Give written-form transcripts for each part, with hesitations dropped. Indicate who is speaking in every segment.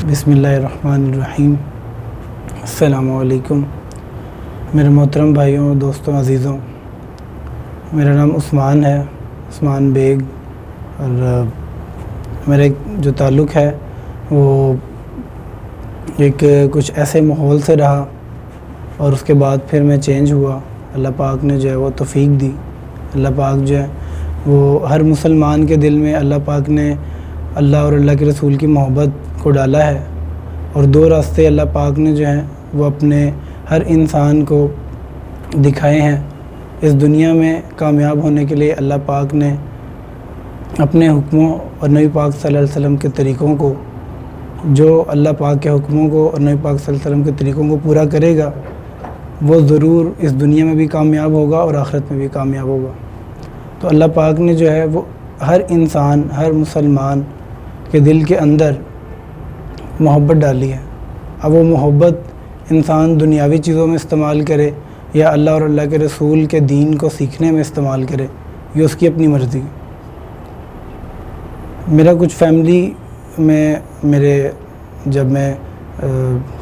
Speaker 1: بسم اللہ الرحمن الرحیم۔ السلام علیکم میرے محترم بھائیوں، دوستوں، عزیزوں۔ میرا نام عثمان ہے، عثمان بیگ، اور میرا جو تعلق ہے وہ ایک کچھ ایسے ماحول سے رہا، اور اس کے بعد پھر میں چینج ہوا۔ اللہ پاک نے جو ہے وہ توفیق دی۔ اللہ پاک جو ہے وہ ہر مسلمان کے دل میں اللہ پاک نے اللہ اور اللہ کے رسول کی محبت کو ڈالا ہے، اور دو راستے اللہ پاک نے جو ہیں وہ اپنے ہر انسان کو دکھائے ہیں۔ اس دنیا میں کامیاب ہونے کے لیے اللہ پاک نے اپنے حکموں اور نبی پاک صلی اللہ علیہ وسلم کے طریقوں کو، جو اللہ پاک کے حکموں کو اور نبی پاک صلی اللہ علیہ وسلم کے طریقوں کو پورا کرے گا وہ ضرور اس دنیا میں بھی کامیاب ہوگا اور آخرت میں بھی کامیاب ہوگا۔ تو اللہ پاک نے جو ہے وہ ہر انسان، ہر مسلمان کے دل کے اندر محبت ڈالی ہے۔ اب وہ محبت انسان دنیاوی چیزوں میں استعمال کرے یا اللہ اور اللہ کے رسول کے دین کو سیکھنے میں استعمال کرے، یہ اس کی اپنی مرضی ہے۔ میرا کچھ فیملی میں جب میں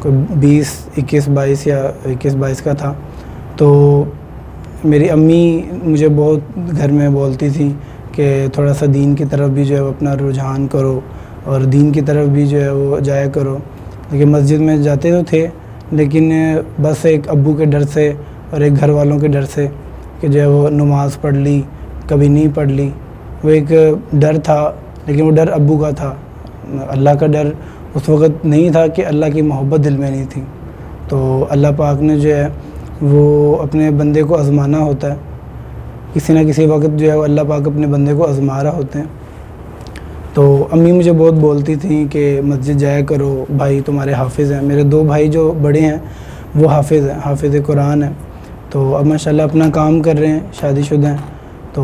Speaker 1: 21 22 کا تھا، تو میری امی مجھے بہت گھر میں بولتی تھیں کہ تھوڑا سا دین کی طرف بھی جو ہے وہ اپنا رجحان کرو، اور دین کی طرف بھی جو ہے وہ جایا کرو۔ لیکن مسجد میں جاتے تو تھے، لیکن بس ایک ابو کے ڈر سے اور ایک گھر والوں کے ڈر سے کہ جو ہے وہ نماز پڑھ لی، کبھی نہیں پڑھ لی، وہ ایک ڈر تھا۔ لیکن وہ ڈر ابو کا تھا، اللہ کا ڈر اس وقت نہیں تھا کہ اللہ کی محبت دل میں نہیں تھی۔ تو اللہ پاک نے جو ہے وہ اپنے بندے کو آزمانا ہوتا ہے، کسی نہ کسی وقت جو ہے وہ اللہ پاک اپنے بندے کو آزما رہا ہوتے ہیں۔ تو امی مجھے بہت بولتی تھیں کہ مسجد جایا کرو، بھائی تمہارے حافظ ہیں۔ میرے 2 بھائی جو بڑے ہیں وہ حافظ ہیں، حافظ قرآن ہیں۔ تو اب ماشاءاللہ اپنا کام کر رہے ہیں، شادی شدہ ہیں۔ تو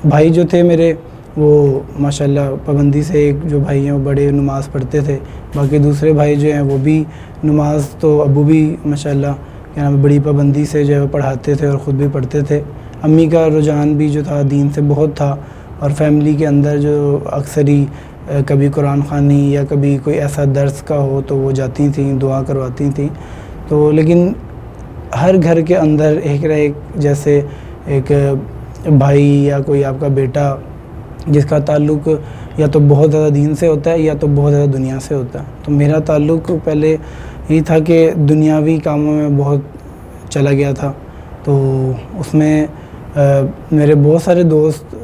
Speaker 1: بھائی جو تھے میرے، وہ ماشاءاللہ پابندی سے، ایک جو بھائی ہیں وہ بڑے نماز پڑھتے تھے، باقی دوسرے بھائی جو ہیں وہ بھی نماز، تو ابو بھی ماشاءاللہ بڑی پابندی سے جو ہے وہ پڑھاتے تھے اور خود بھی پڑھتے تھے۔ امی کا رجحان بھی جو تھا دین سے بہت تھا، اور فیملی کے اندر جو اکثر ہی کبھی قرآن خوانی یا کبھی کوئی ایسا درس کا ہو تو وہ جاتی تھیں، دعا کرواتی تھیں۔ تو لیکن ہر گھر کے اندر ایک نہ ایک جیسے ایک بھائی یا کوئی آپ کا بیٹا جس کا تعلق یا تو بہت زیادہ دین سے ہوتا ہے یا تو بہت زیادہ دنیا سے ہوتا ہے۔ تو میرا تعلق پہلے یہ تھا کہ دنیاوی کاموں میں بہت چلا گیا تھا۔ تو اس میں میرے بہت سارے دوست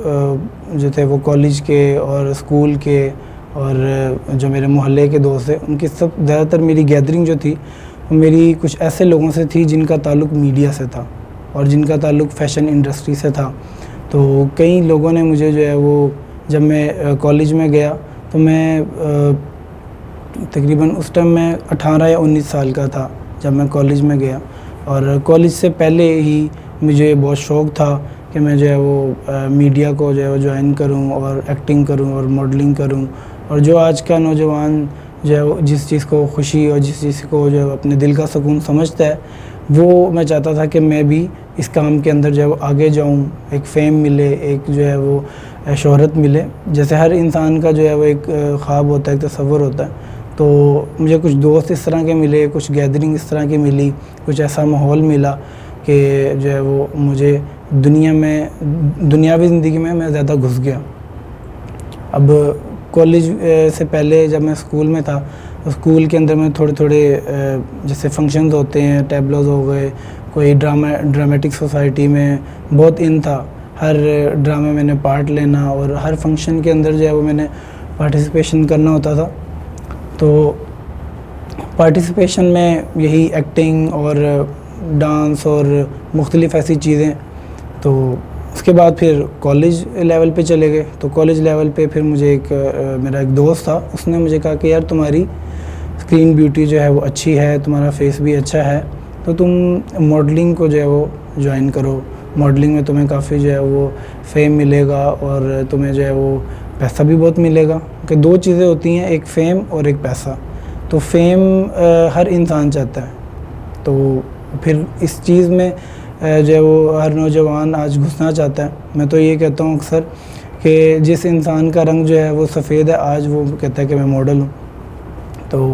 Speaker 1: جو تھے وہ کالج کے اور اسکول کے، اور جو میرے محلے کے دوست تھے، ان کی سب زیادہ تر میری گیدرنگ جو تھی وہ میری کچھ ایسے لوگوں سے تھی جن کا تعلق میڈیا سے تھا اور جن کا تعلق فیشن انڈسٹری سے تھا۔ تو کئی لوگوں نے مجھے جو ہے وہ، جب میں کالج میں گیا تو میں تقریباً اس ٹائم میں 18 یا 19 سال کا تھا جب میں کالج میں گیا، اور کالج سے پہلے ہی مجھے بہت شوق تھا کہ میں جو ہے وہ میڈیا کو جو ہے وہ جوائن کروں اور ایکٹنگ کروں اور ماڈلنگ کروں، اور جو آج کا نوجوان جو ہے وہ جس چیز کو خوشی اور جس چیز کو جو ہے اپنے دل کا سکون سمجھتا ہے، وہ میں چاہتا تھا کہ میں بھی اس کام کے اندر جو ہے وہ آگے جاؤں، ایک فیم ملے، ایک جو ہے وہ شہرت ملے۔ جیسے ہر انسان کا جو ہے وہ ایک خواب ہوتا ہے، ایک تصور ہوتا ہے۔ تو مجھے کچھ دوست اس طرح کے ملے، کچھ گیدرنگ اس طرح کی ملی، کچھ ایسا ماحول ملا کہ جو ہے وہ مجھے دنیاوی زندگی میں زیادہ گھس گیا۔ اب کالج سے پہلے جب میں اسکول میں تھا، اسکول کے اندر میں تھوڑے جیسے فنکشنز ہوتے ہیں، ٹیبلوز ہو گئے، کوئی ڈرامیٹک سوسائٹی میں بہت تھا، ہر ڈرامے میں نے پارٹ لینا، اور ہر فنکشن کے اندر جو ہے وہ میں نے پارٹیسپیشن کرنا ہوتا تھا۔ تو پارٹیسپیشن میں یہی ایکٹنگ اور ڈانس اور مختلف ایسی چیزیں۔ تو اس کے بعد پھر کالج لیول پہ چلے گئے۔ تو کالج لیول پہ پھر مجھے میرا ایک دوست تھا، اس نے مجھے کہا کہ یار تمہاری اسکرین بیوٹی جو ہے وہ اچھی ہے، تمہارا فیس بھی اچھا ہے، تو تم ماڈلنگ کو جو ہے وہ جوائن کرو، ماڈلنگ میں تمہیں کافی جو ہے وہ فیم ملے گا اور تمہیں جو ہے وہ پیسہ بھی بہت ملے گا۔ کہ 2 چیزیں ہوتی ہیں، ایک فیم اور ایک پیسہ۔ تو فیم ہر انسان چاہتا ہے، تو پھر اس چیز میں جو ہے وہ ہر نوجوان آج گھسنا چاہتا ہے۔ میں تو یہ کہتا ہوں اکثر کہ جس انسان کا رنگ جو ہے وہ سفید ہے، آج وہ کہتا ہے کہ میں ماڈل ہوں۔ تو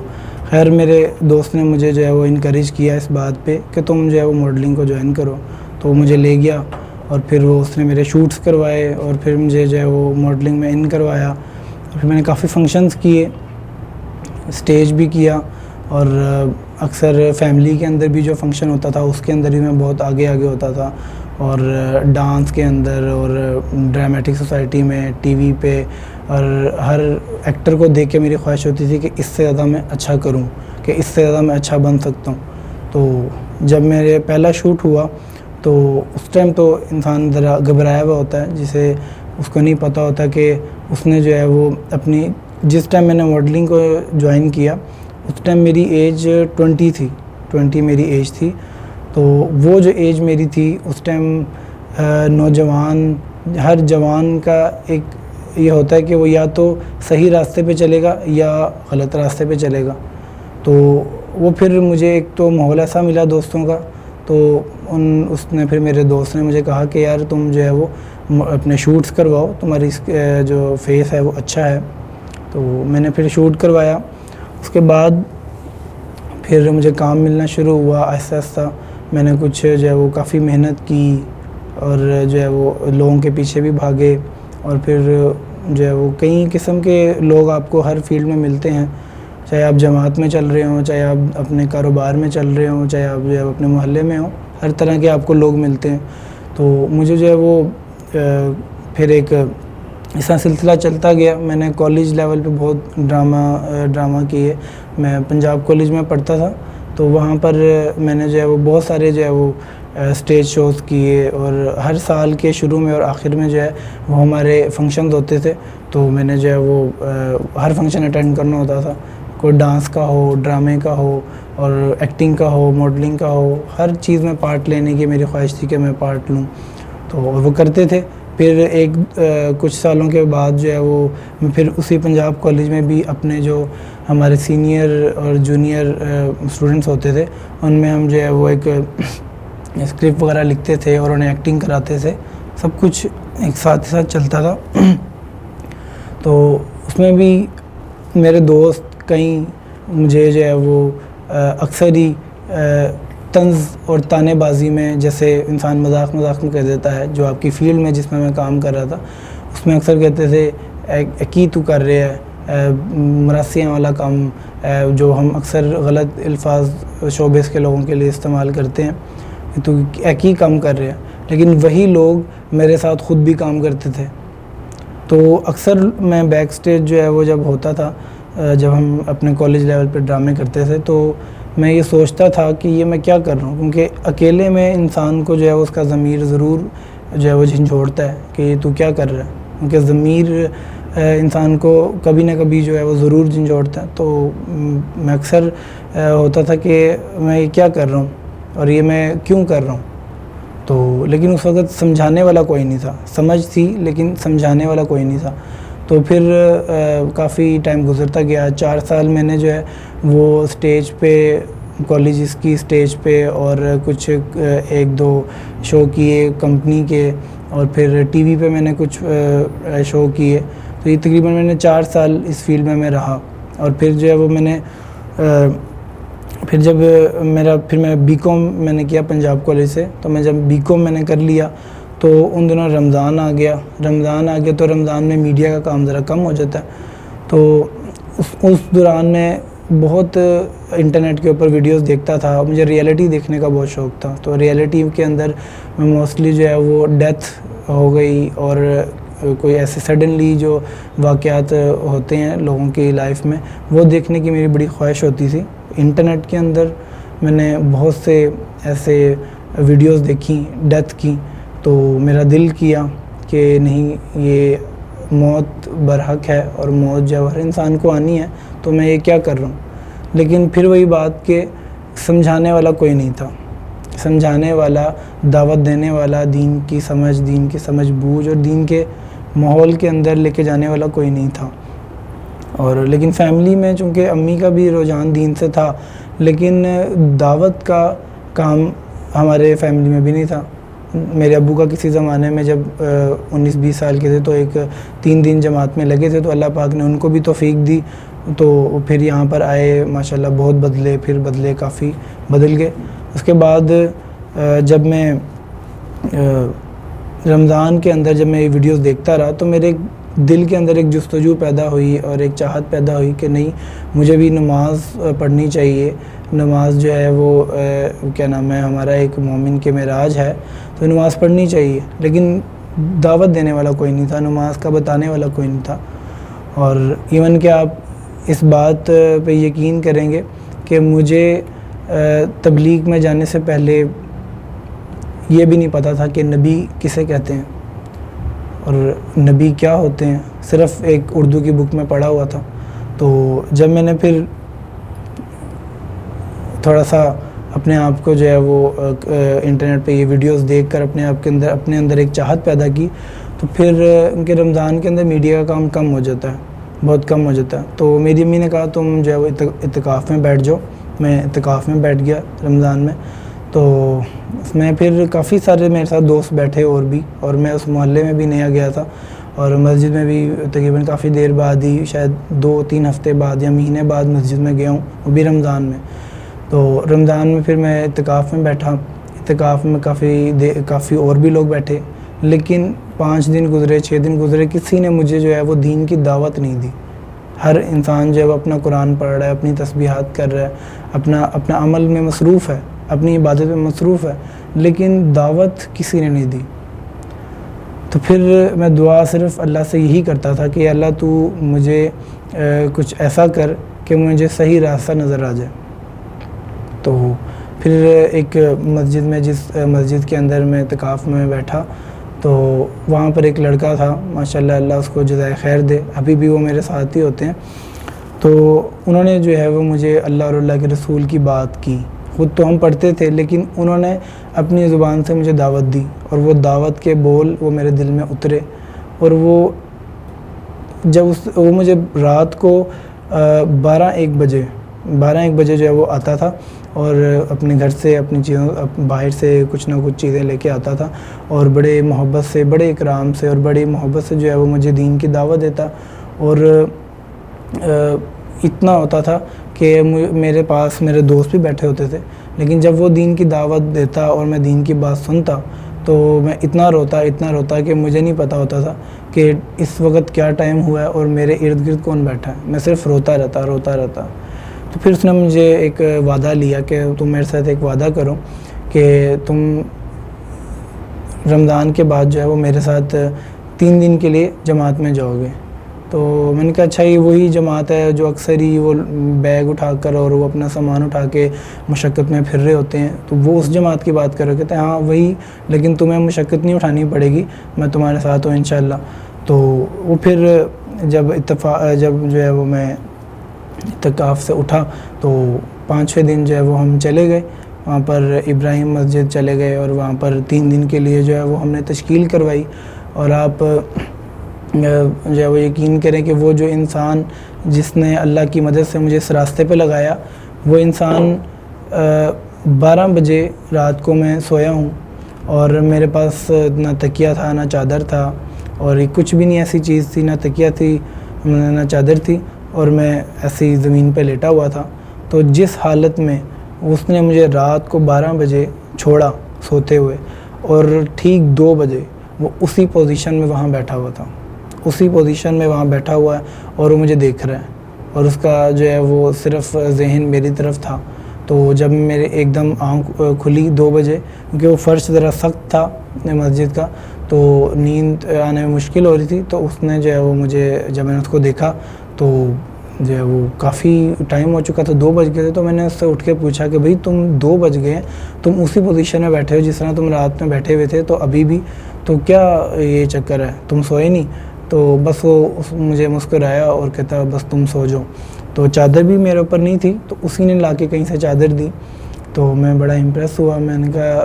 Speaker 1: خیر میرے دوست نے مجھے جو ہے وہ انکریج کیا اس بات پہ کہ تم جو ہے وہ ماڈلنگ کو جوائن کرو. تو مجھے لے گیا اور پھر وہ اس نے میرے شوٹس کروائے اور پھر مجھے جو ہے وہ ماڈلنگ میں ان کروایا. پھر میں نے کافی فنکشنز کیے, اسٹیج بھی کیا, اور اکثر فیملی کے اندر بھی جو فنکشن ہوتا تھا اس کے اندر بھی میں بہت آگے ہوتا تھا, اور ڈانس کے اندر اور ڈرامیٹک سوسائٹی میں ٹی وی پہ, اور ہر ایکٹر کو دیکھ کے میری خواہش ہوتی تھی کہ اس سے زیادہ میں اچھا کروں, کہ اس سے زیادہ میں اچھا بن سکتا ہوں. تو جب میرے پہلا شوٹ ہوا تو اس ٹائم تو انسان ذرا گھبرایا ہوا ہوتا ہے, جسے اس کو نہیں پتہ ہوتا کہ اس نے جو ہے وہ اپنی, جس ٹائم میں نے ماڈلنگ کو جوائن کیا اس ٹائم میری ایج 20 تھی, 20 میری ایج تھی. تو وہ جو ایج میری تھی اس ٹائم نوجوان, ہر جوان کا ایک یہ ہوتا ہے کہ وہ یا تو صحیح راستے پہ چلے گا یا غلط راستے پہ چلے گا. تو وہ پھر مجھے ایک تو ماحول ایسا ملا دوستوں کا, تو اس نے پھر میرے دوست نے مجھے کہا کہ یار تم جو ہے وہ اپنے شوٹس کرواؤ, تمہاری جو فیس ہے وہ اچھا ہے. تو میں نے پھر شوٹ کروایا. اس کے بعد پھر مجھے کام ملنا شروع ہوا آہستہ آہستہ. میں نے کچھ جو ہے وہ کافی محنت کی اور جو ہے وہ لوگوں کے پیچھے بھی بھاگے, اور پھر جو ہے وہ کئی قسم کے لوگ آپ کو ہر فیلڈ میں ملتے ہیں, چاہے آپ جماعت میں چل رہے ہوں, چاہے آپ اپنے کاروبار میں چل رہے ہوں, چاہے آپ جو ہے اپنے محلے میں ہوں, ہر طرح کے آپ کو لوگ ملتے ہیں. تو مجھے جو ہے وہ پھر ایک ایسا سلسلہ چلتا گیا. میں نے کالج لیول پہ بہت ڈرامہ کیے. میں پنجاب کالج میں پڑھتا تھا, تو وہاں پر میں نے جو ہے وہ بہت سارے جو ہے وہ اسٹیج شوز کیے, اور ہر سال کے شروع میں اور آخر میں جو ہے وہ ہمارے فنکشنز ہوتے تھے. تو میں نے جو ہے وہ ہر فنکشن اٹینڈ کرنا ہوتا تھا, کوئی ڈانس کا ہو, ڈرامے کا ہو, اور ایکٹنگ کا ہو, ماڈلنگ کا ہو, ہر چیز میں پارٹ لینے کی میری خواہش تھی کہ میں پارٹ لوں. تو وہ کرتے تھے. پھر کچھ سالوں کے بعد جو ہے وہ میں پھر اسی پنجاب کالج میں بھی اپنے جو ہمارے سینئر اور جونیئر اسٹوڈنٹس ہوتے تھے ان میں ہم جو ہے وہ ایک اسکرپٹ وغیرہ لکھتے تھے اور انہیں ایکٹنگ کراتے تھے. سب کچھ ایک ساتھ ہی ساتھ چلتا تھا. تو اس میں بھی میرے دوست کہیں مجھے جو ہے وہ اکثر ہی طنز اور تانے بازی میں, جیسے انسان مذاق میں کہہ دیتا ہے, جو آپ کی فیلڈ میں جس میں کام کر رہا تھا اس میں اکثر کہتے تھے کی تو کر رہے ہے, مراسیاں والا کام, جو ہم اکثر غلط الفاظ شوبز کے لوگوں کے لیے استعمال کرتے ہیں, تو ایک ہی کام کر رہے ہیں. لیکن وہی لوگ میرے ساتھ خود بھی کام کرتے تھے. تو اکثر میں بیک سٹیج جو ہے وہ جب ہوتا تھا, جب ہم اپنے کالج لیول پہ ڈرامے کرتے تھے, تو میں یہ سوچتا تھا کہ یہ میں کیا کر رہا ہوں, کیونکہ اکیلے میں انسان کو جو ہے اس کا ضمیر ضرور جو ہے وہ جھنجھوڑتا ہے کہ یہ تو کیا کر رہا ہے, کیونکہ ضمیر انسان کو کبھی نہ کبھی جو ہے وہ ضرور جھنجھوڑتا ہے. تو میں اکثر ہوتا تھا کہ میں یہ کیا کر رہا ہوں اور یہ میں کیوں کر رہا ہوں. تو لیکن اس وقت سمجھانے والا کوئی نہیں تھا, سمجھ تھی لیکن سمجھانے والا کوئی نہیں تھا. تو پھر کافی ٹائم گزرتا گیا. 4 سال میں نے جو ہے وہ اسٹیج پہ, کالجز کی اسٹیج پہ, اور کچھ 1-2 شو کیے کمپنی کے, اور پھر ٹی وی پہ میں نے کچھ شو کیے. تو یہ تقریباً میں نے 4 سال اس فیلڈ میں رہا. اور پھر جو ہے وہ میں نے پھر جب میں بی کام میں نے کیا پنجاب کالج سے, تو میں جب بی کام میں نے کر لیا تو ان دنوں رمضان آ گیا. تو رمضان میں میڈیا کا کام ذرا کم ہو جاتا ہے. تو اس دوران میں بہت انٹرنیٹ کے اوپر ویڈیوز دیکھتا تھا. مجھے ریئلٹی دیکھنے کا بہت شوق تھا. تو ریئلٹی کے اندر میں موسٹلی جو ہے وہ ڈیتھ ہو گئی اور کوئی ایسے سڈنلی جو واقعات ہوتے ہیں لوگوں کی لائف میں, وہ دیکھنے کی میری بڑی خواہش ہوتی تھی. انٹرنیٹ کے اندر میں نے بہت سے ایسے ویڈیوز دیکھی ڈیتھ کی, تو میرا دل کیا کہ نہیں, یہ موت برحق ہے اور موت جو ہر انسان کو آنی ہے, تو میں یہ کیا کر رہا ہوں. لیکن پھر وہی بات کہ سمجھانے والا کوئی نہیں تھا, سمجھانے والا, دعوت دینے والا, دین کی سمجھ بوجھ اور دین کے ماحول کے اندر لے کے جانے والا کوئی نہیں تھا. اور لیکن فیملی میں چونکہ امی کا بھی رجحان دین سے تھا, لیکن دعوت کا کام ہمارے فیملی میں بھی نہیں تھا. میرے ابو کا کسی زمانے میں جب 19-20 سال کے تھے تو ایک 3 دن جماعت میں لگے تھے, تو اللہ پاک نے ان کو بھی توفیق دی تو پھر یہاں پر آئے ماشاءاللہ بہت بدلے، پھر بدلے کافی بدل گئے. اس کے بعد جب میں رمضان کے اندر جب میں یہ ویڈیوز دیکھتا رہا تو میرے دل کے اندر ایک جستجو پیدا ہوئی اور ایک چاہت پیدا ہوئی کہ نہیں، مجھے بھی نماز پڑھنی چاہیے. نماز جو ہے وہ کیا نام ہے، ہمارا ایک مومن کے معراج ہے، تو نماز پڑھنی چاہیے. لیکن دعوت دینے والا کوئی نہیں تھا، نماز کا بتانے والا کوئی نہیں تھا. اور ایون کہ آپ اس بات پہ یقین کریں گے کہ مجھے تبلیغ میں جانے سے پہلے یہ بھی نہیں پتہ تھا کہ نبی کسے کہتے ہیں اور نبی کیا ہوتے ہیں. صرف ایک اردو کی بک میں پڑھا ہوا تھا. تو جب میں نے پھر تھوڑا سا اپنے آپ کو جو ہے وہ انٹرنیٹ پہ یہ ویڈیوز دیکھ کر اپنے اندر ایک چاہت پیدا کی، تو پھر ان کے رمضان کے اندر میڈیا کا کام کم ہو جاتا ہے، بہت کم ہو جاتا ہے. تو میری امی نے کہا تم جو ہے وہ اعتکاف میں بیٹھ جاؤ. میں اعتکاف میں بیٹھ گیا رمضان میں. تو اس میں پھر کافی سارے میرے ساتھ دوست بیٹھے اور میں اس محلے میں بھی نیا گیا تھا، اور مسجد میں بھی تقریباً کافی دیر بعد ہی، شاید 2-3 ہفتے بعد یا مہینے بعد مسجد میں گیا ہوں، وہ بھی رمضان میں. تو رمضان میں پھر میں اعتکاف میں بیٹھا. اعتکاف میں کافی اور بھی لوگ بیٹھے، لیکن 5 دن گزرے، 6 دن گزرے، کسی نے مجھے جو ہے وہ دین کی دعوت نہیں دی. ہر انسان جو ہے وہ اپنا قرآن پڑھ رہا ہے، اپنی تسبیحات کر رہا ہے، اپنا عمل میں مصروف ہے، اپنی عبادت میں مصروف ہے، لیکن دعوت کسی نے نہیں دی. تو پھر میں دعا صرف اللہ سے یہی کرتا تھا کہ اللہ تو مجھے کچھ ایسا کر کہ مجھے صحیح راستہ نظر آ جائے. تو پھر ایک جس مسجد کے اندر میں اعتکاف میں بیٹھا، تو وہاں پر ایک لڑکا تھا، ماشاءاللہ اللہ اس کو جزائے خیر دے، ابھی بھی وہ میرے ساتھ ہی ہوتے ہیں. تو انہوں نے جو ہے وہ مجھے اللہ اور اللہ کے رسول کی بات کی. خود تو ہم پڑھتے تھے، لیکن انہوں نے اپنی زبان سے مجھے دعوت دی، اور وہ دعوت کے بول وہ میرے دل میں اترے. اور وہ مجھے رات کو 12-1 بجے جو ہے وہ آتا تھا، اور اپنے گھر سے اپنی چیزوں باہر سے کچھ نہ کچھ چیزیں لے کے آتا تھا، اور بڑے محبت سے، بڑے اکرام سے اور بڑی محبت سے جو ہے وہ مجھے دین کی دعوت دیتا. اور اتنا ہوتا تھا کہ میرے پاس میرے دوست بھی بیٹھے ہوتے تھے، لیکن جب وہ دین کی دعوت دیتا اور میں دین کی بات سنتا تو میں اتنا روتا کہ مجھے نہیں پتہ ہوتا تھا کہ اس وقت کیا ٹائم ہوا ہے اور میرے ارد گرد کون بیٹھا ہے. میں صرف روتا رہتا. تو پھر اس نے مجھے ایک وعدہ لیا کہ تم میرے ساتھ ایک وعدہ کرو کہ تم رمضان کے بعد جو ہے وہ میرے ساتھ 3 دن کے لیے جماعت میں جاؤ گے. تو میں نے کہا اچھا، یہ وہی جماعت ہے جو اکثر ہی وہ بیگ اٹھا کر اور وہ اپنا سامان اٹھا کے مشقت میں پھر رہے ہوتے ہیں، تو وہ اس جماعت کی بات کر رہے. کہتے ہیں ہاں وہی، لیکن تمہیں مشقت نہیں اٹھانی پڑے گی، میں تمہارے ساتھ ہوں انشاءاللہ. تو وہ پھر جب جو ہے وہ میں اعتکاف سے اٹھا تو 5-6 دن جو ہے وہ ہم چلے گئے وہاں پر ابراہیم مسجد چلے گئے، اور وہاں پر 3 دن کے لیے جو ہے وہ ہم نے تشکیل کروائی. اور آپ جو ہے وہ یقین کریں کہ وہ جو انسان جس نے اللہ کی مدد سے مجھے اس راستے پہ لگایا، وہ انسان 12 بجے رات کو میں سویا ہوں، اور میرے پاس نہ تکیہ تھا، نہ چادر تھا، اور کچھ بھی نہیں ایسی چیز تھی، نہ تکیہ تھی نہ چادر تھی، اور میں ایسی زمین پہ لیٹا ہوا تھا. تو جس حالت میں اس نے مجھے رات کو 12 بجے چھوڑا سوتے ہوئے، اور ٹھیک 2 بجے وہ اسی پوزیشن میں وہاں بیٹھا ہوا تھا، اسی پوزیشن میں وہاں بیٹھا ہوا ہے، اور وہ مجھے دیکھ رہا ہے، اور اس کا جو ہے وہ صرف ذہن میری طرف تھا. تو جب میرے ایک دم آنکھ کھلی 2 بجے، کیونکہ وہ فرش ذرا سخت تھا مسجد کا، تو نیند آنے میں مشکل ہو رہی تھی. تو اس نے جو ہے وہ مجھے، جب میں نے اس کو دیکھا تو جو ہے وہ کافی ٹائم ہو چکا تھا، 2 بج گئے تھے. تو میں نے اس سے اٹھ کے پوچھا کہ بھئی تم 2 بج گئے، تم اسی پوزیشن میں بیٹھے ہو جس طرح تم رات میں بیٹھے ہوئے تھے، تو ابھی بھی تو کیا یہ چکر ہے، تم سوئے نہیں؟ تو بس وہ مجھے مسکرایا اور کہتا بس تم سو جاؤ. تو چادر بھی میرے اوپر نہیں تھی، تو اسی نے لا کے کہیں سے چادر دی. تو میں بڑا امپریس ہوا، میں نے کہا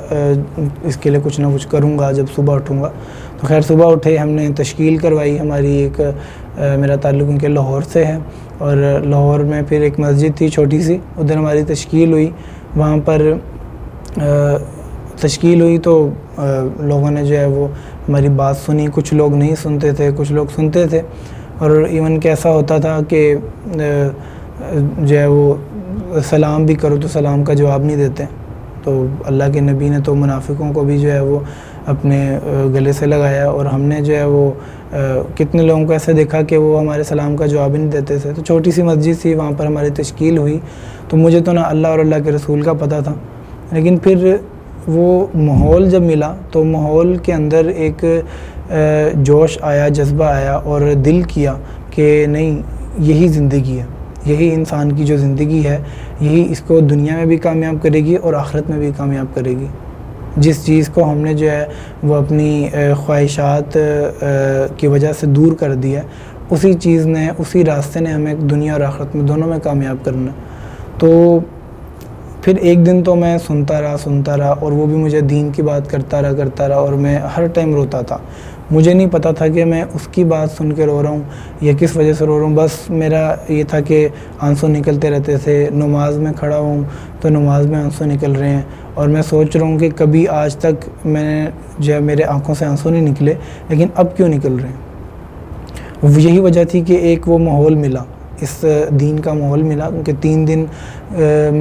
Speaker 1: اس کے لیے کچھ نہ کچھ کروں گا جب صبح اٹھوں گا. تو خیر صبح اٹھے، ہم نے تشکیل کروائی. ہماری ایک میرا تعلق ان کے لاہور سے ہے، اور لاہور میں پھر ایک مسجد تھی چھوٹی سی، ادھر ہماری تشکیل ہوئی. وہاں پر تشکیل ہوئی تو لوگوں نے جو ہے وہ ہماری بات سنی. کچھ لوگ نہیں سنتے تھے، کچھ لوگ سنتے تھے. اور ایون کیسا ہوتا تھا کہ جو ہے وہ سلام بھی کرو تو سلام کا جواب نہیں دیتے. تو اللہ کے نبی نے تو منافقوں کو بھی جو ہے وہ اپنے گلے سے لگایا, اور ہم نے جو ہے وہ کتنے لوگوں کو ایسے دیکھا کہ وہ ہمارے سلام کا جواب ہی نہیں دیتے تھے. تو چھوٹی سی مسجد تھی, وہاں پر ہماری تشکیل ہوئی, تو مجھے تو نہ اللہ اور اللہ کے رسول کا پتہ تھا, لیکن پھر وہ ماحول جب ملا تو ماحول کے اندر ایک جوش آیا, جذبہ آیا, اور دل کیا کہ نہیں, یہی زندگی ہے, یہی انسان کی جو زندگی ہے, یہی اس کو دنیا میں بھی کامیاب کرے گی اور آخرت میں بھی کامیاب کرے گی. جس چیز کو ہم نے جو ہے وہ اپنی خواہشات کی وجہ سے دور کر دیا, اسی چیز نے, اسی راستے نے ہمیں دنیا اور آخرت میں دونوں میں کامیاب کرنا. تو پھر ایک دن تو میں سنتا رہا, اور وہ بھی مجھے دین کی بات کرتا رہا, اور میں ہر ٹائم روتا تھا. مجھے نہیں پتا تھا کہ میں اس کی بات سن کے رو رہا ہوں یا کس وجہ سے رو رہا ہوں. بس میرا یہ تھا کہ آنسو نکلتے رہتے تھے. نماز میں کھڑا ہوں تو نماز میں آنسو نکل رہے ہیں, اور میں سوچ رہا ہوں کہ کبھی آج تک میں نے جو ہے میرے آنکھوں سے آنسو نہیں نکلے, لیکن اب کیوں نکل رہے ہیں. یہی وجہ تھی کہ ایک وہ ماحول ملا, اس دین کا ماحول ملا, کیونکہ 3 دن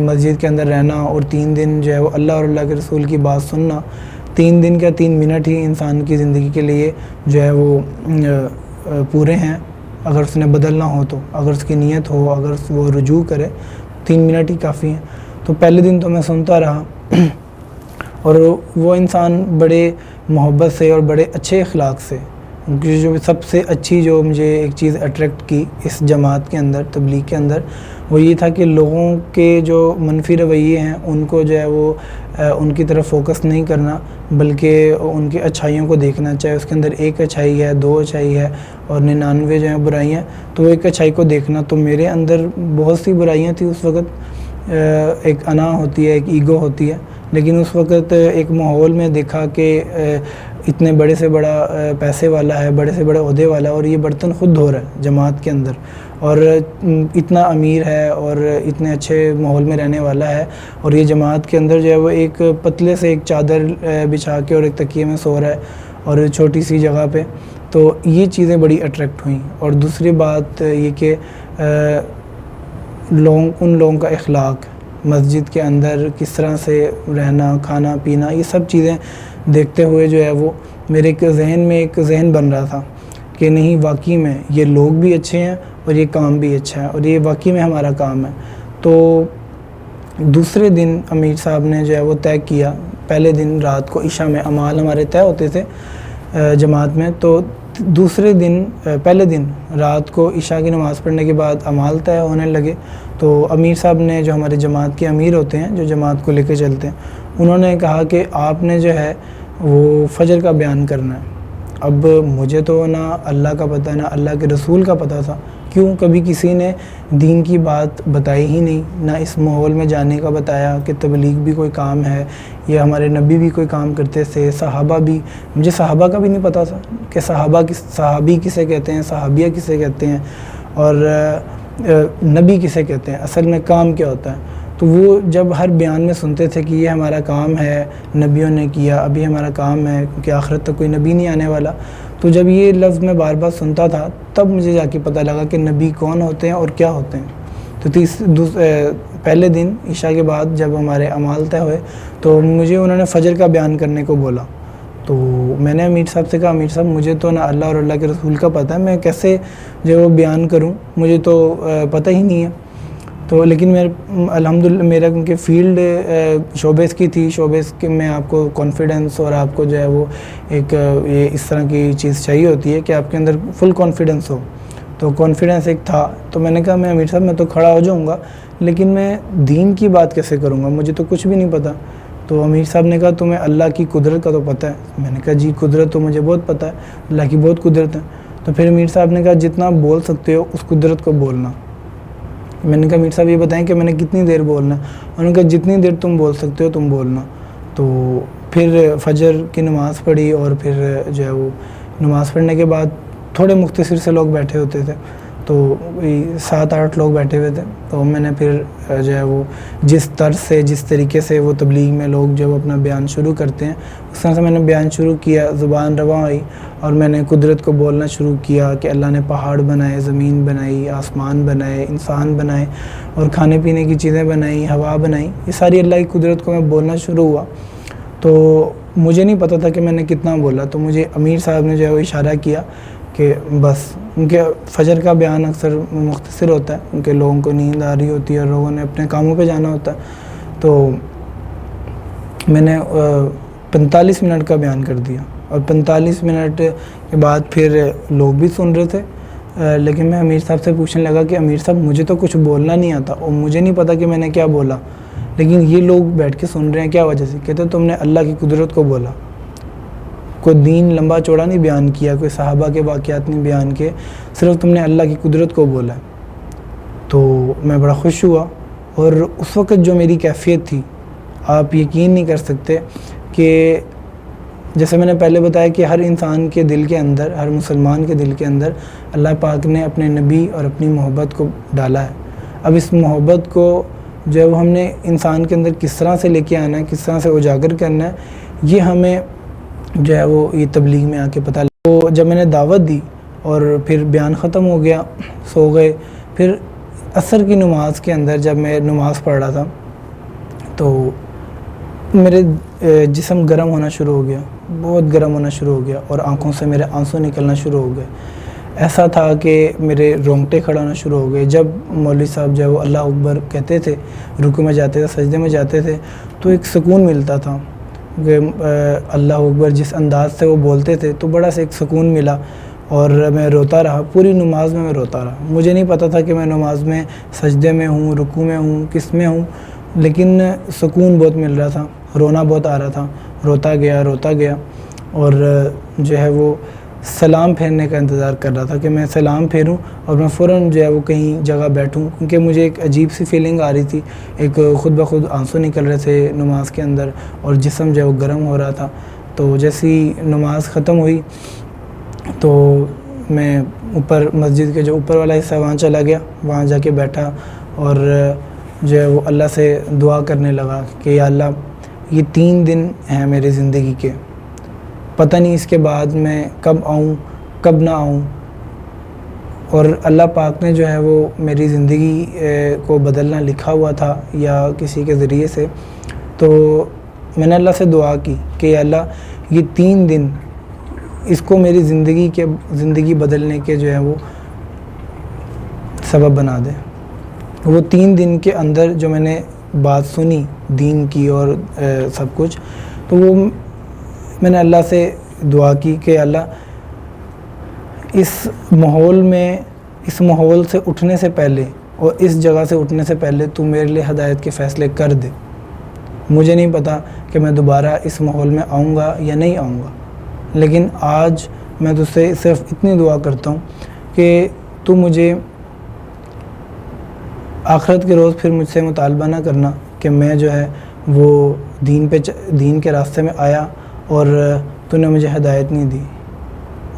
Speaker 1: مسجد کے اندر رہنا اور 3 دن جو ہے وہ اللہ اور اللہ کے رسول کی بات سننا, 3 دن کیا 3 منٹ ہی انسان کی زندگی کے لیے جو ہے وہ پورے ہیں. اگر اس نے بدلنا ہو تو, اگر اس کی نیت ہو, اگر وہ رجوع کرے, 3 منٹ ہی کافی ہیں. تو پہلے دن تو میں سنتا رہا, اور وہ انسان بڑے محبت سے اور بڑے اچھے اخلاق سے, جو سب سے اچھی جو مجھے ایک چیز اٹریکٹ کی اس جماعت کے اندر, تبلیغ کے اندر, وہ یہ تھا کہ لوگوں کے جو منفی رویے ہیں ان کو جو ہے وہ ان کی طرف فوکس نہیں کرنا, بلکہ ان کی اچھائیوں کو دیکھنا. چاہے اس کے اندر 1 اچھائی ہے, 2 اچھائی ہے, اور 99 جو ہیں برائیاں, تو وہ 1 اچھائی کو دیکھنا. تو میرے اندر بہت سی برائیاں تھیں اس وقت. ایک انا ہوتی ہے, ایک ایگو ہوتی ہے, لیکن اس وقت ایک ماحول میں دیکھا کہ اتنے بڑے سے بڑا پیسے والا ہے, بڑے سے بڑے عہدے والا ہے, اور یہ برتن خود دھو رہا ہے جماعت کے اندر, اور اتنا امیر ہے اور اتنے اچھے ماحول میں رہنے والا ہے, اور یہ جماعت کے اندر جو ہے وہ ایک پتلے سے ایک چادر بچھا کے اور ایک تکیے میں سو رہا ہے, اور چھوٹی سی جگہ پہ. تو یہ چیزیں بڑی اٹریکٹ ہوئیں. اور دوسری بات یہ کہ ان لوگوں کا اخلاق, مسجد کے اندر کس طرح سے رہنا, کھانا پینا, یہ سب چیزیں دیکھتے ہوئے جو ہے وہ میرے ایک ذہن میں ایک ذہن بن رہا تھا کہ نہیں, واقعی میں یہ لوگ بھی اچھے ہیں اور یہ کام بھی اچھا ہے, اور یہ واقعی میں ہمارا کام ہے. تو دوسرے دن امیر صاحب نے جو ہے وہ طے کیا, پہلے دن رات کو عشاء میں اعمال ہمارے طے ہوتے تھے جماعت میں, تو دوسرے دن پہلے دن رات کو عشاء کی نماز پڑھنے کے بعد اعمال طے ہونے لگے. تو امیر صاحب نے, جو ہمارے جماعت کے امیر ہوتے ہیں, جو جماعت کو لے کے چلتے ہیں, انہوں نے کہا کہ آپ نے جو ہے وہ فجر کا بیان کرنا ہے. اب مجھے تو نہ اللہ کا پتہ, نہ اللہ کے رسول کا پتہ تھا. کیوں, کبھی کسی نے دین کی بات بتائی ہی نہیں, نہ اس ماحول میں جانے کا بتایا کہ تبلیغ بھی کوئی کام ہے, یا ہمارے نبی بھی کوئی کام کرتے تھے, صحابہ بھی, مجھے صحابہ کا بھی نہیں پتہ تھا کہ صحابی کسے کہتے ہیں, صحابیہ کسے کہتے ہیں, اور نبی کسے کہتے ہیں, اصل میں کام کیا ہوتا ہے. تو وہ جب ہر بیان میں سنتے تھے کہ یہ ہمارا کام ہے, نبیوں نے کیا, ابھی ہمارا کام ہے, کیونکہ آخرت تک کوئی نبی نہیں آنے والا. تو جب یہ لفظ میں بار بار سنتا تھا, تب مجھے جا کے پتہ لگا کہ نبی کون ہوتے ہیں اور کیا ہوتے ہیں. تو پہلے دن عشاء کے بعد جب ہمارے اعمال طے ہوئے, تو مجھے انہوں نے فجر کا بیان کرنے کو بولا. تو میں نے امیر صاحب سے کہا, امیر صاحب مجھے تو نہ اللہ اور اللہ کے رسول کا پتہ ہے, میں کیسے جو بیان کروں, مجھے تو پتہ ہی نہیں ہے. تو لیکن الحمدللہ میرا کیونکہ فیلڈ شوبیس کی تھی, شوبیس کے میں آپ کو کانفیڈنس اور آپ کو جو ہے وہ ایک یہ اس طرح کی چیز چاہیے ہوتی ہے کہ آپ کے اندر فل کانفیڈنس ہو. تو کانفیڈنس ایک تھا. تو میں نے کہا, میں امیر صاحب میں تو کھڑا ہو جاؤں گا, لیکن میں دین کی بات کیسے کروں گا, مجھے تو کچھ بھی نہیں پتہ. تو امیر صاحب نے کہا, تمہیں اللہ کی قدرت کا تو پتہ ہے. میں نے کہا, جی قدرت تو مجھے بہت پتہ ہے, اللہ کی بہت قدرت ہے. تو پھر امیر صاحب نے کہا, جتنا بول سکتے ہو اس قدرت کو بولنا. میں نے کہا, امیر صاحب یہ بتائیں کہ میں نے کتنی دیر بولنا ہے. انہوں نے کہا, جتنی دیر تم بول سکتے ہو تم بولنا. تو پھر فجر کی نماز پڑھی, اور پھر جو ہے وہ نماز پڑھنے کے بعد تھوڑے مختصر سے لوگ بیٹھے ہوتے تھے, تو 7-8 لوگ بیٹھے ہوئے تھے. تو میں نے پھر جو ہے وہ جس طرز سے جس طریقے سے وہ تبلیغ میں لوگ جب اپنا بیان شروع کرتے ہیں اس طرح سے میں نے بیان شروع کیا. زبان رواں ہوئی اور میں نے قدرت کو بولنا شروع کیا کہ اللہ نے پہاڑ بنائے, زمین بنائی, آسمان بنائے, انسان بنائے اور کھانے پینے کی چیزیں بنائی, ہوا بنائی. یہ ساری اللہ کی قدرت کو میں بولنا شروع ہوا. تو مجھے نہیں پتہ تھا کہ میں نے کتنا بولا. تو مجھے امیر صاحب نے جو ہے وہ اشارہ کیا کہ بس. ان کے فجر کا بیان اکثر مختصر ہوتا ہے, ان کے لوگوں کو نیند آ رہی ہوتی ہے اور لوگوں نے اپنے کاموں پہ جانا ہوتا ہے. تو میں نے 45 منٹ کا بیان کر دیا اور 45 منٹ کے بعد پھر لوگ بھی سن رہے تھے. لیکن میں امیر صاحب سے پوچھنے لگا کہ امیر صاحب مجھے تو کچھ بولنا نہیں آتا اور مجھے نہیں پتہ کہ میں نے کیا بولا, لیکن یہ لوگ بیٹھ کے سن رہے ہیں, کیا وجہ سے؟ کہتے تم نے اللہ کی قدرت کو بولا, کوئی دین لمبا چوڑا نہیں بیان کیا, کوئی صحابہ کے واقعات نہیں بیان کیے, صرف تم نے اللہ کی قدرت کو بولا ہے. تو میں بڑا خوش ہوا. اور اس وقت جو میری کیفیت تھی آپ یقین نہیں کر سکتے کہ جیسے میں نے پہلے بتایا کہ ہر انسان کے دل کے اندر, ہر مسلمان کے دل کے اندر اللہ پاک نے اپنے نبی اور اپنی محبت کو ڈالا ہے. اب اس محبت کو جو ہے وہ ہم نے انسان کے اندر کس طرح سے لے کے آنا ہے, کس طرح سے اجاگر کرنا ہے, یہ ہمیں جو ہے وہ یہ تبلیغ میں آ کے پتہ لگا. تو جب میں نے دعوت دی اور پھر بیان ختم ہو گیا, سو گئے. پھر عصر کی نماز کے اندر جب میں نماز پڑھ رہا تھا تو میرے جسم گرم ہونا شروع ہو گیا, بہت گرم ہونا شروع ہو گیا اور آنکھوں سے میرے آنسو نکلنا شروع ہو گئے. ایسا تھا کہ میرے رونگٹے کھڑا ہونا شروع ہو گئے. جب مولوی صاحب جو ہے وہ اللہ اکبر کہتے تھے, رکوع میں جاتے تھے, سجدے میں جاتے تھے, تو ایک سکون ملتا تھا کہ اللہ اکبر جس انداز سے وہ بولتے تھے تو بڑا سا ایک سکون ملا. اور میں روتا رہا, پوری نماز میں روتا رہا. مجھے نہیں پتہ تھا کہ میں نماز میں سجدے میں ہوں, رکوع میں ہوں, کس میں ہوں, لیکن سکون بہت مل رہا تھا, رونا بہت آ رہا تھا. روتا گیا اور جو ہے وہ سلام پھیرنے کا انتظار کر رہا تھا کہ میں سلام پھیروں اور میں فوراً جو ہے وہ کہیں جگہ بیٹھوں, کیونکہ مجھے ایک عجیب سی فیلنگ آ رہی تھی. ایک خود بخود آنسو نکل رہے تھے نماز کے اندر اور جسم جو ہے وہ گرم ہو رہا تھا. تو جیسی نماز ختم ہوئی تو میں اوپر مسجد کے جو اوپر والا حصہ وہاں چلا گیا, وہاں جا کے بیٹھا اور جو ہے وہ اللہ سے دعا کرنے لگا کہ یا اللہ یہ 3 دن ہیں میری زندگی کے, پتہ نہیں اس کے بعد میں کب آؤں کب نہ آؤں. اور اللہ پاک نے جو ہے وہ میری زندگی کو بدلنا لکھا ہوا تھا یا کسی کے ذریعے سے. تو میں نے اللہ سے دعا کی کہ یا اللہ یہ 3 دن اس کو میری زندگی بدلنے کے جو ہے وہ سبب بنا دے. وہ 3 دن کے اندر جو میں نے بات سنی دین کی اور سب کچھ, تو وہ میں نے اللہ سے دعا کی کہ اللہ اس ماحول سے اٹھنے سے پہلے اور اس جگہ سے اٹھنے سے پہلے تو میرے لیے ہدایت کے فیصلے کر دے. مجھے نہیں پتا کہ میں دوبارہ اس ماحول میں آؤں گا یا نہیں آؤں گا, لیکن آج میں تجھ سے صرف اتنی دعا کرتا ہوں کہ تو مجھے آخرت کے روز پھر مجھ سے مطالبہ نہ کرنا کہ میں جو ہے وہ دین کے راستے میں آیا اور تو نے مجھے ہدایت نہیں دی.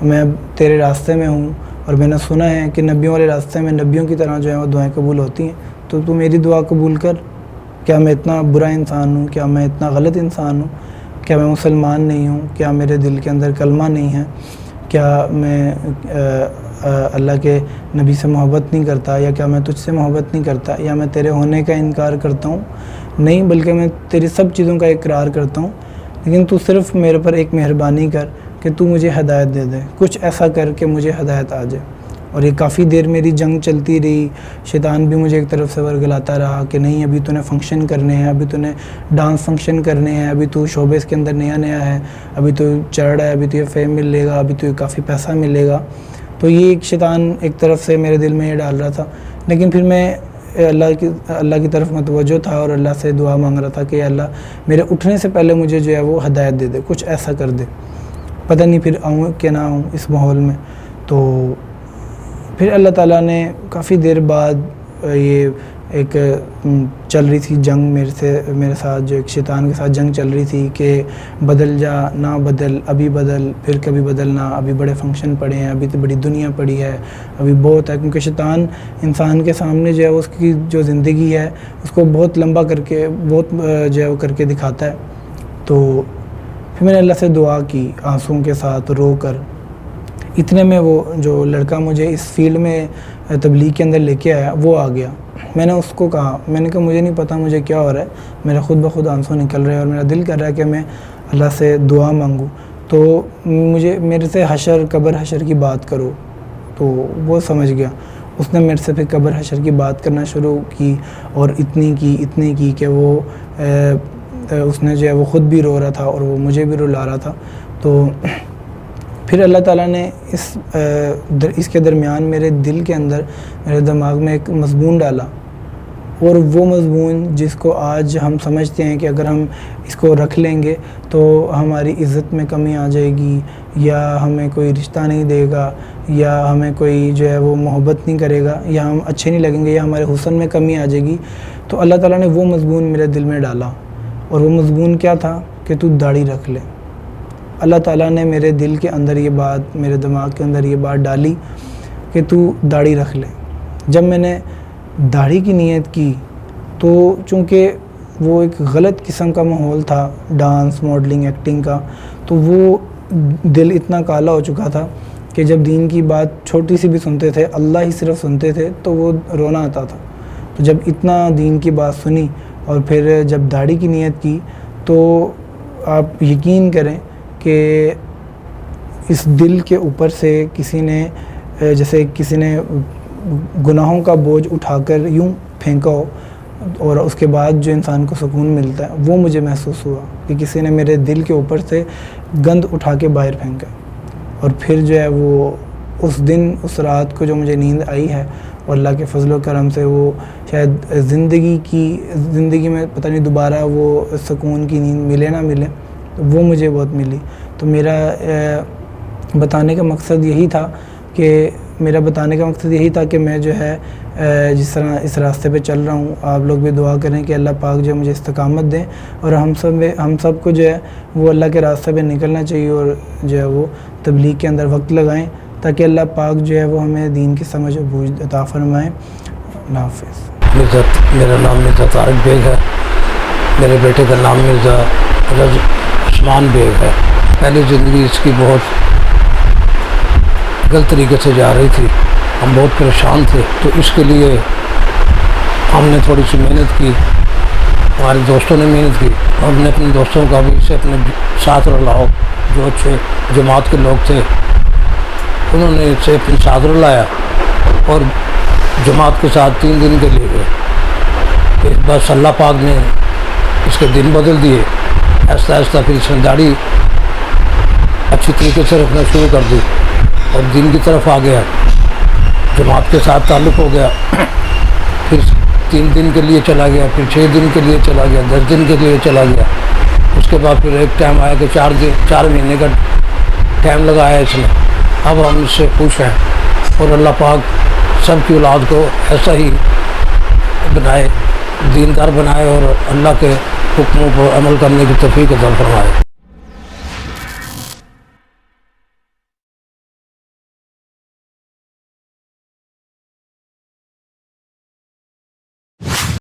Speaker 1: میں تیرے راستے میں ہوں اور میں نے سنا ہے کہ نبیوں والے راستے میں نبیوں کی طرح جو ہے وہ دعائیں قبول ہوتی ہیں, تو میری دعا قبول کر. کیا میں اتنا برا انسان ہوں؟ کیا میں اتنا غلط انسان ہوں؟ کیا میں مسلمان نہیں ہوں؟ کیا میرے دل کے اندر کلمہ نہیں ہے؟ کیا میں اللہ کے نبی سے محبت نہیں کرتا, یا کیا میں تجھ سے محبت نہیں کرتا, یا میں تیرے ہونے کا انکار کرتا ہوں؟ نہیں, بلکہ میں تیری سب چیزوں کا اقرار کرتا ہوں. لیکن تو صرف میرے پر ایک مہربانی کر کہ تو مجھے ہدایت دے دے, کچھ ایسا کر کہ مجھے ہدایت آ جائے. اور یہ کافی دیر میری جنگ چلتی رہی. شیطان بھی مجھے ایک طرف سے ورگلاتا رہا کہ نہیں, ابھی تو نے فنکشن کرنے ہیں, ابھی تو نے ڈانس فنکشن کرنے ہیں, ابھی تو شعبے کے اندر نیا ہے, ابھی تو چڑھ رہا ہے, ابھی تو یہ فیم ملے گا, ابھی تو یہ کافی پیسہ ملے گا. تو یہ ایک شیطان ایک طرف سے میرے دل میں یہ ڈال رہا تھا. لیکن پھر میں اللہ کی طرف متوجہ تھا اور اللہ سے دعا مانگ رہا تھا کہ یا اللہ میرے اٹھنے سے پہلے مجھے جو ہے وہ ہدایت دے دے, کچھ ایسا کر دے. پتہ نہیں پھر آؤں کہ نہ آؤں اس ماحول میں. تو پھر اللہ تعالیٰ نے کافی دیر بعد یہ ایک چل رہی تھی جنگ میرے ساتھ، جو ایک شیطان کے ساتھ جنگ چل رہی تھی کہ بدل جا نہ بدل، ابھی بدل پھر کبھی بدلنا، ابھی بڑے فنکشن پڑے ہیں، ابھی تو بڑی دنیا پڑی ہے، ابھی بہت ہے. کیونکہ شیطان انسان کے سامنے جو ہے اس کی جو زندگی ہے اس کو بہت لمبا کر کے بہت جو ہے وہ کر کے دکھاتا ہے. تو پھر میں نے اللہ سے دعا کی آنسوؤں کے ساتھ رو کر. اتنے میں وہ جو لڑکا مجھے اس فیلڈ میں تبلیغ کے اندر لے کے آیا وہ آ گیا. میں نے اس کو کہا، میں نے کہا مجھے نہیں پتہ مجھے کیا ہو رہا ہے، میرا خود بخود آنسو نکل رہے ہیں اور میرا دل کر رہا ہے کہ میں اللہ سے دعا مانگوں، تو میرے سے قبر حشر کی بات کرو. تو وہ سمجھ گیا. اس نے میرے سے پھر قبر حشر کی بات کرنا شروع کی اور اتنی کی کہ وہ اس نے جو ہے وہ خود بھی رو رہا تھا اور وہ مجھے بھی رلا رہا تھا. تو پھر اللہ تعالیٰ نے اس کے درمیان میرے دل کے اندر، میرے دماغ میں ایک مضمون ڈالا، اور وہ مضمون جس کو آج ہم سمجھتے ہیں کہ اگر ہم اس کو رکھ لیں گے تو ہماری عزت میں کمی آ جائے گی، یا ہمیں کوئی رشتہ نہیں دے گا، یا ہمیں کوئی جو ہے وہ محبت نہیں کرے گا، یا ہم اچھے نہیں لگیں گے، یا ہمارے حسن میں کمی آ جائے گی. تو اللہ تعالیٰ نے وہ مضمون میرے دل میں ڈالا، اور وہ مضمون کیا تھا کہ تو داڑھی رکھ لے. اللہ تعالیٰ نے میرے دل کے اندر یہ بات، میرے دماغ کے اندر یہ بات ڈالی کہ تو داڑھی رکھ لے. جب میں نے داڑھی کی نیت کی تو چونکہ وہ ایک غلط قسم کا ماحول تھا، ڈانس، ماڈلنگ، ایکٹنگ کا، تو وہ دل اتنا کالا ہو چکا تھا کہ جب دین کی بات چھوٹی سی بھی سنتے تھے، اللہ ہی صرف سنتے تھے، تو وہ رونا آتا تھا. تو جب اتنا دین کی بات سنی اور پھر جب داڑھی کی نیت کی تو آپ یقین کریں کہ اس دل کے اوپر سے کسی نے جیسے کسی نے گناہوں کا بوجھ اٹھا کر یوں پھینکا ہو، اور اس کے بعد جو انسان کو سکون ملتا ہے وہ مجھے محسوس ہوا کہ کسی نے میرے دل کے اوپر سے گند اٹھا کے باہر پھینکا. اور پھر جو ہے وہ اس دن، اس رات کو جو مجھے نیند آئی ہے، اور اللہ کے فضل و کرم سے وہ شاید زندگی میں پتہ نہیں دوبارہ وہ سکون کی نیند ملے نہ ملے، وہ مجھے بہت ملی. تو میرا بتانے کا مقصد یہی تھا کہ میں جو ہے جس طرح اس راستے پہ چل رہا ہوں، آپ لوگ بھی دعا کریں کہ اللہ پاک جو مجھے استقامت دیں، اور ہم سب کو جو ہے وہ اللہ کے راستے پہ نکلنا چاہیے، اور جو ہے وہ تبلیغ کے اندر وقت لگائیں تاکہ اللہ پاک جو ہے وہ ہمیں دین کی سمجھ و بوجھ عطا فرمائیں. اللہ حافظ.
Speaker 2: میرا نام مرزا طارق بیگ ہے. میرے بیٹے کا نام مرزا عثمان بیگ ہے. پہلی زندگی اس کی بہت غلط طریقے سے جا رہی تھی، ہم بہت پریشان تھے. تو اس کے لیے ہم نے تھوڑی سی محنت کی، ہمارے دوستوں نے محنت کی. ہم نے اپنے دوستوں کا بھی اسے اپنے ساتھ رلاؤ، جو اچھے جماعت کے لوگ تھے انہوں نے اسے اپنے ساتھ رلایا اور جماعت کے ساتھ 3 دن کے لیے گئے. بس اللہ پاک نے اس کے دن بدل دیے. آہستہ آہستہ پھر اس نے داڑھی اچھی طریقے سے رکھنا شروع کر دی اور دین کی طرف آ گیا، جماعت کے ساتھ تعلق ہو گیا. پھر 3 دن کے لیے چلا گیا، پھر 6 دن کے لیے چلا گیا، 10 دن کے لیے چلا گیا. اس کے بعد پھر ایک ٹائم آیا کہ 4 مہینے کا ٹائم لگایا اس نے. اب ہم اس سے خوش ہیں، اور اللہ پاک سب کی اولاد کو ایسا ہی بنائے، دیندار بنائے، اور اللہ کے حکموں پر عمل کرنے کی توفیق عطا فرمائے.